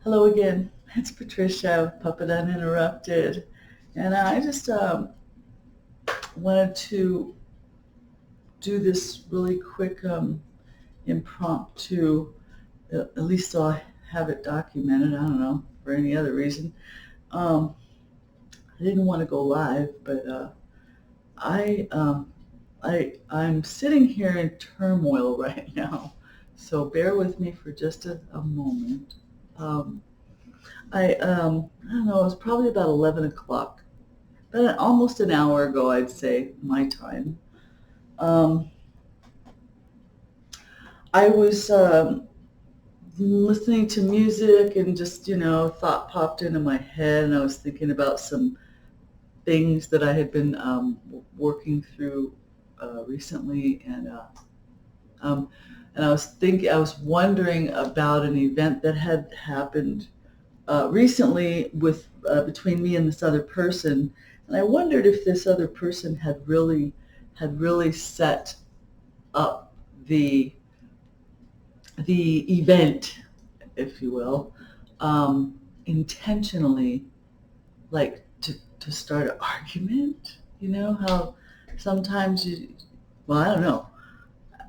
Hello again. It's Patricia, Puppet Uninterrupted. And I just wanted to do this really quick impromptu, at least so I have it documented. I don't know, for any other reason. Um, I didn't want to go live, but I, um, I'm sitting here in turmoil right now. So bear with me for just a moment. Um, I don't know, it was probably about 11 o'clock, but almost an hour ago, I'd say, my time. Um, I was listening to music and just, thought popped into my head, and I was thinking about some things that I had been working through recently, um, and I was wondering about an event that had happened recently with between me and this other person, and I wondered if this other person had really set up the event, if you will, intentionally, like to start an argument. You know how sometimes well, I don't know.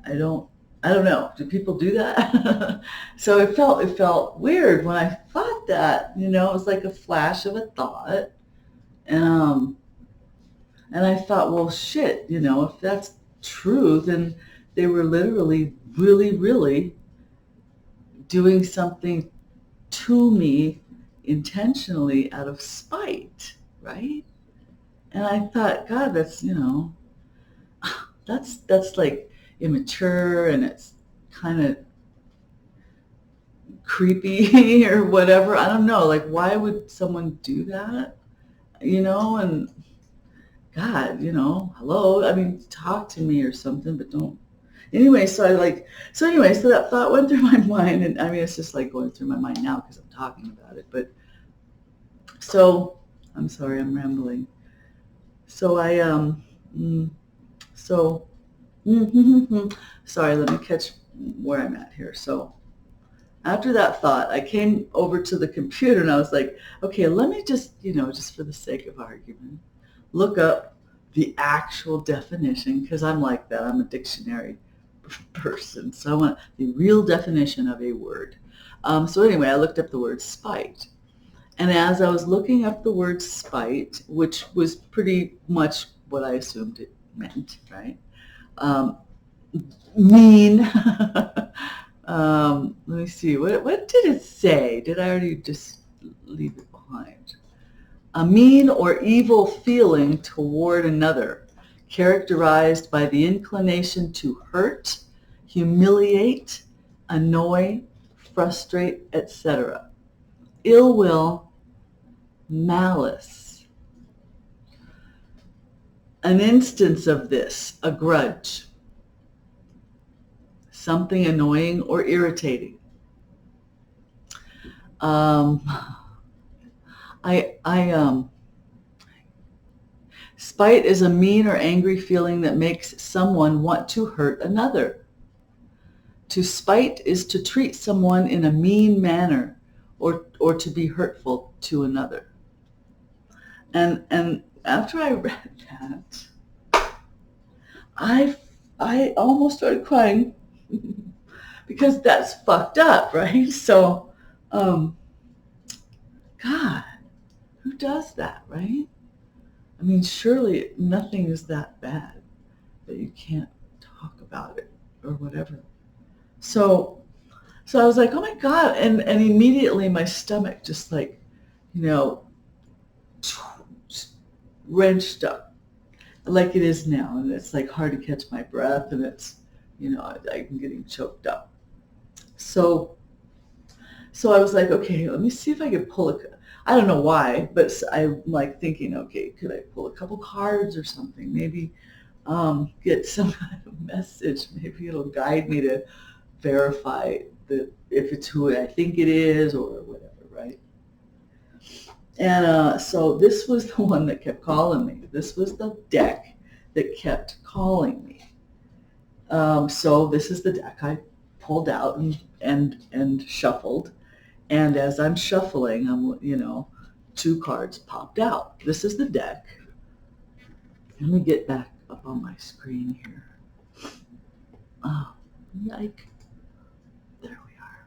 I don't I don't know. Do people do that? So it felt weird when I thought that. It was like a flash of a thought, and and I thought, well, shit. If that's true, then they were literally, really, really doing something to me intentionally out of spite, right? And I thought, God, that's like immature, and it's kind of creepy or whatever. I don't know. Like, why would someone do that? And God, hello. I mean, talk to me or something, but don't. Anyway, so that thought went through my mind, and I mean, it's just like going through my mind now because I'm talking about it. But so, I'm sorry, I'm rambling. So I mm, so sorry. Let me catch where I'm at here. So after that thought, I came over to the computer and I was like, okay, let me just, just for the sake of argument, look up the actual definition, because I'm like that. I'm a dictionary person. So I want the real definition of a word. So anyway, I looked up the word spite. And as I was looking up the word spite, which was pretty much what I assumed it meant, right? Um, mean. Let me see. What did it say? Did I already just leave it behind? A mean or evil feeling toward another, characterized by the inclination to hurt, humiliate, annoy, frustrate, etc. Ill will, malice. An instance of this, a grudge, something annoying or irritating. Um, I Spite is a mean or angry feeling that makes someone want to hurt another. To spite is to treat someone in a mean manner, or to be hurtful to another. And after I read that, I I almost started crying because that's fucked up, right? So, um, God, who does that, right? I mean, surely nothing is that bad that you can't talk about it or whatever. So, so I was like, oh my God. And immediately my stomach just like, you know, wrenched up like it is now. And it's like hard to catch my breath, and it's, I'm getting choked up. So, so I was like, okay, let me see if I could pull I don't know why, but I'm like thinking, okay, could I pull a couple cards or something? Maybe get some kind of message. Maybe it'll guide me to verify that if it's who I think it is or whatever, right? And so this was the one that kept calling me. This was the deck that kept calling me. So this is the deck I pulled out and shuffled. And as I'm shuffling, two cards popped out. This is the deck. Let me get back up on my screen here. Oh, yike. There we are.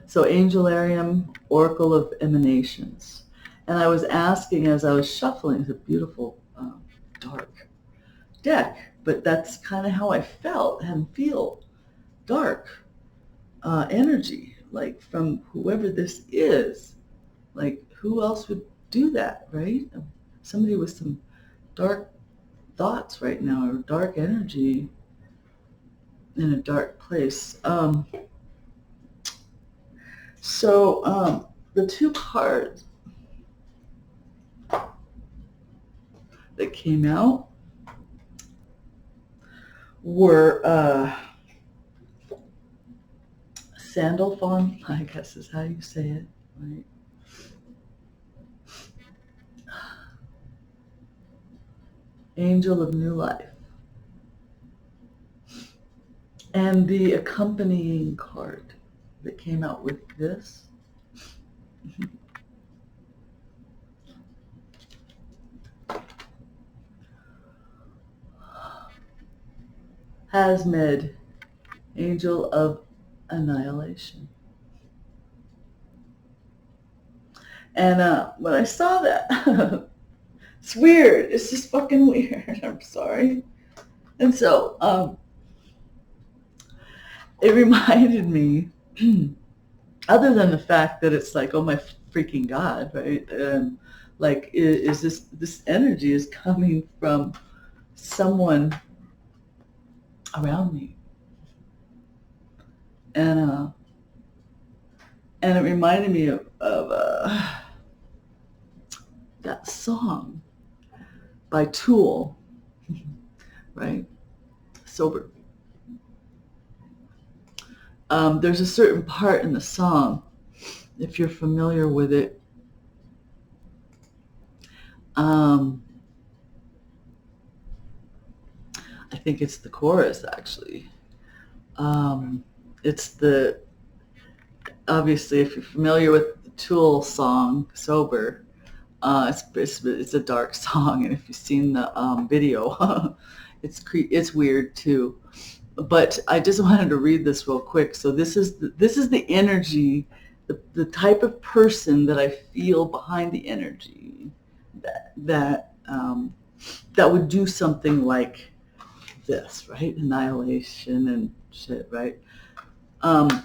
So Angelarium, Oracle of Emanations. And I was asking as I was shuffling, it's a beautiful dark deck, but that's kind of how I felt and feel. Dark energy, like from whoever this is. Like, who else would do that, right? Somebody with some dark thoughts right now, or dark energy in a dark place. So the two cards that came out were Sandalphon, I guess is how you say it, right? Angel of New Life. And the accompanying card that came out with this Hasmed, Angel of Annihilation. And when I saw that, it's weird. It's just fucking weird. I'm sorry. And so it reminded me, other than the fact that it's like, oh my freaking God, right? Like, is this energy is coming from someone around me. And it reminded me of that song by Tool, right? Sober. There's a certain part in the song, if you're familiar with it, I think it's the chorus, actually. It's obviously, if you're familiar with the Tool song, Sober, it's a dark song, and if you've seen the video, it's weird too. But I just wanted to read this real quick. So this is the energy, the type of person that I feel behind the energy that would do something like this, right? Annihilation and shit, right? I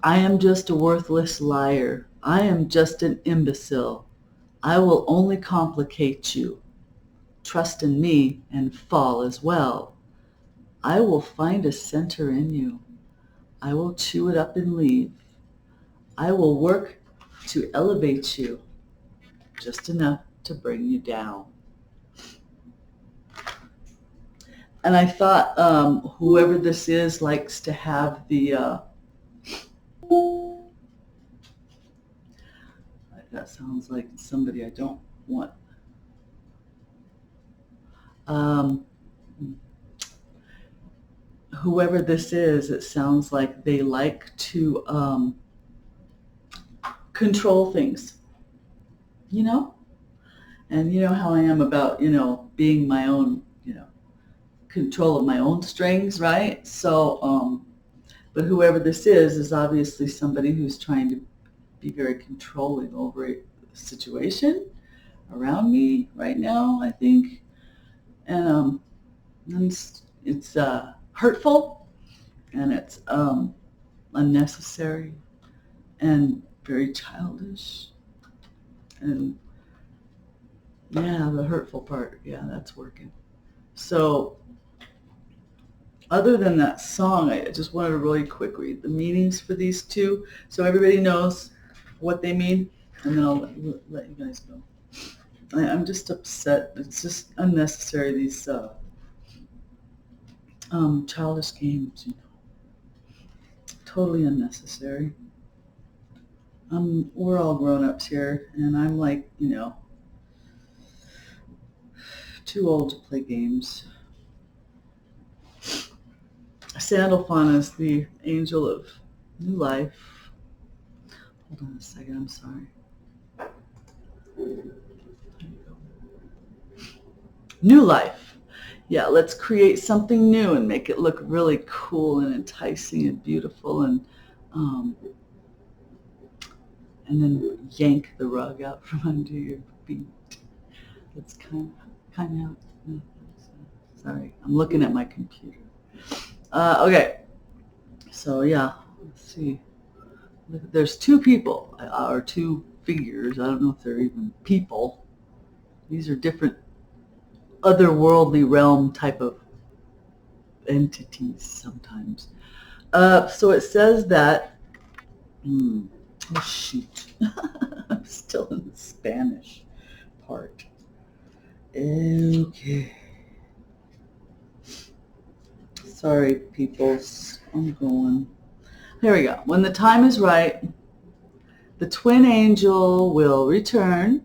am just a worthless liar. I am just an imbecile. I will only complicate you. Trust in me and fall as well. I will find a center in you. I will chew it up and leave. I will work to elevate you, just enough to bring you down. And I thought whoever this is likes to have that sounds like somebody I don't want. Whoever this is, it sounds like they like to control things, And you know how I am about, being my own, control of my own strings, right? So, but whoever this is obviously somebody who's trying to be very controlling over the situation around me right now, I think. And it's hurtful, and it's unnecessary and very childish. And yeah, the hurtful part, yeah, that's working. So other than that song, I just wanted to really quick read the meanings for these two so everybody knows what they mean, and then I'll let you guys go. I'm just upset. It's just unnecessary, these childish games, Totally unnecessary. We're all grown-ups here, and I'm like, too old to play games. Sandalphon is the angel of new life. Hold on a second, I'm sorry. New life. Yeah, let's create something new and make it look really cool and enticing and beautiful, and then yank the rug out from under your feet. That's kind of. Sorry, I'm looking at my computer. Okay, so yeah, let's see. There's two people, or two figures. I don't know if they're even people. These are different otherworldly realm type of entities sometimes. So it says that, oh shoot, I'm still in the Spanish part. Okay. Sorry, peoples. I'm going. Here we go. When the time is right, the twin angel will return.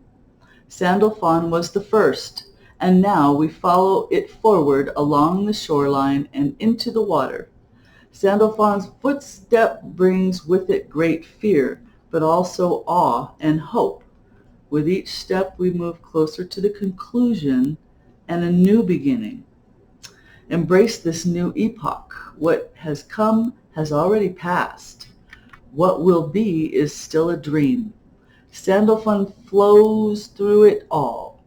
Sandalphon was the first, and now we follow it forward along the shoreline and into the water. Sandalphon's footstep brings with it great fear, but also awe and hope. With each step, we move closer to the conclusion and a new beginning. Embrace this new epoch. What has come has already passed. What will be is still a dream. Sandalphon flows through it all.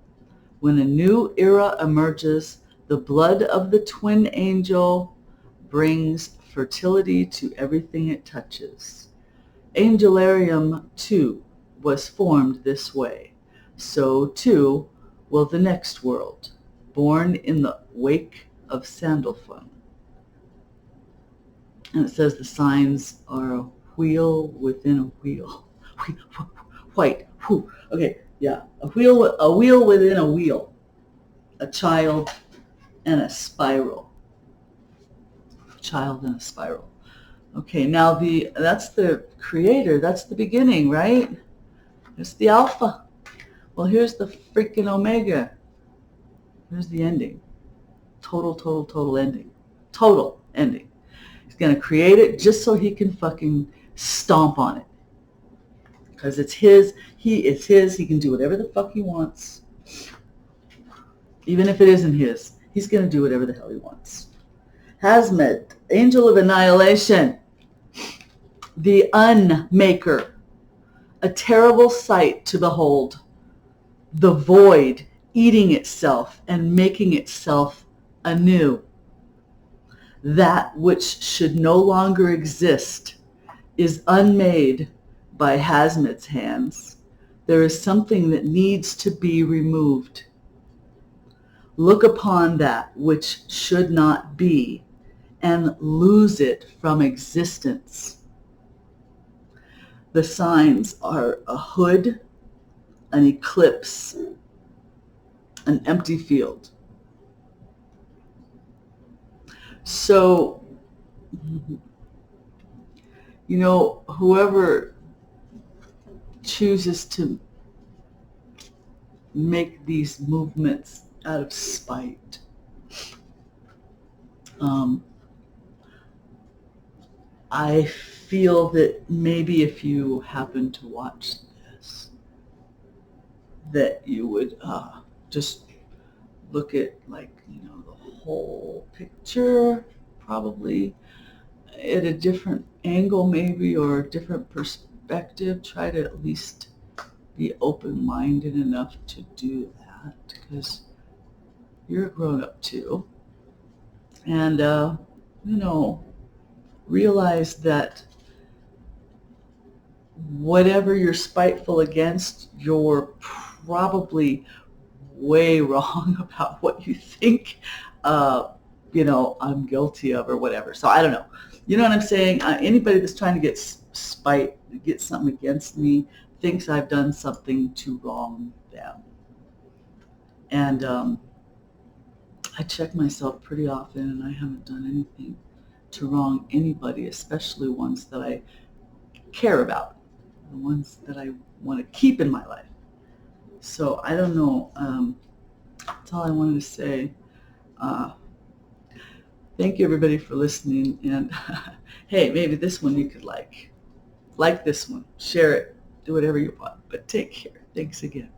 When a new era emerges, the blood of the twin angel brings fertility to everything it touches. Angelarium, too, was formed this way. So, too, will the next world, born in the wake of Sandalphon. And it says the signs are a wheel within a wheel. White. Whew. Okay, yeah. A wheel within a wheel. A child and a spiral. Child and a spiral. Okay, now that's the creator. That's the beginning, right? It's the alpha. Well, here's the freaking omega. Here's the ending. Total ending. Total ending. He's going to create it just so he can fucking stomp on it. Because it's his. It's his. He can do whatever the fuck he wants. Even if it isn't his. He's going to do whatever the hell he wants. Hazmet, angel of annihilation. The unmaker. A terrible sight to behold. The void eating itself and making itself anew. That which should no longer exist is unmade by Hazmet's hands. There is something that needs to be removed. Look upon that which should not be and lose it from existence. The signs are a hood, an eclipse, an empty field. So, whoever chooses to make these movements out of spite, I feel that maybe if you happen to watch this, that you would just look at the whole picture, probably at a different angle maybe, or a different perspective. Try to at least be open-minded enough to do that, because you're a grown-up too. And, realize that whatever you're spiteful against, you're probably way wrong about what you think, I'm guilty of or whatever. So I don't know. You know what I'm saying? Anybody that's trying to get something against me thinks I've done something to wrong them. And I check myself pretty often, and I haven't done anything to wrong anybody, especially ones that I care about, the ones that I want to keep in my life. So I don't know. That's all I wanted to say. Thank you, everybody, for listening. And hey, maybe this one you could like like this one, share it, do whatever you want. But take care. Thanks again.